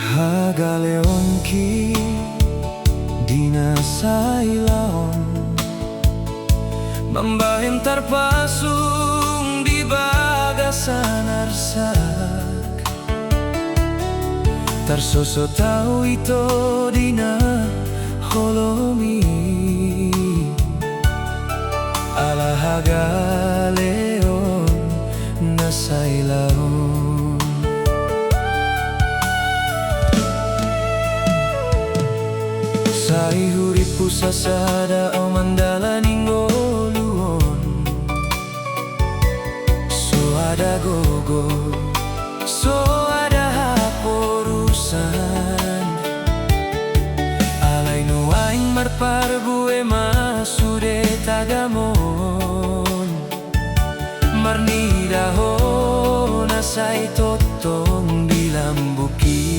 Hagaleon ki dinasailaon Mambahin terpasung di bagasan arsak Tersoso tahu itu dina holomi Ala hagaleon nasailaon Sai huripu sasada au mandalani ngoluon So ada gogo, so ada haporusan Alai no aing marparbue masude tagamon Marnidaho nasai totong dilambuki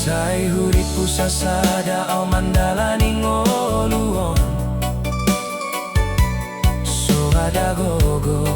Sai huripu sasada au mandalani ngoluon So ada gogo,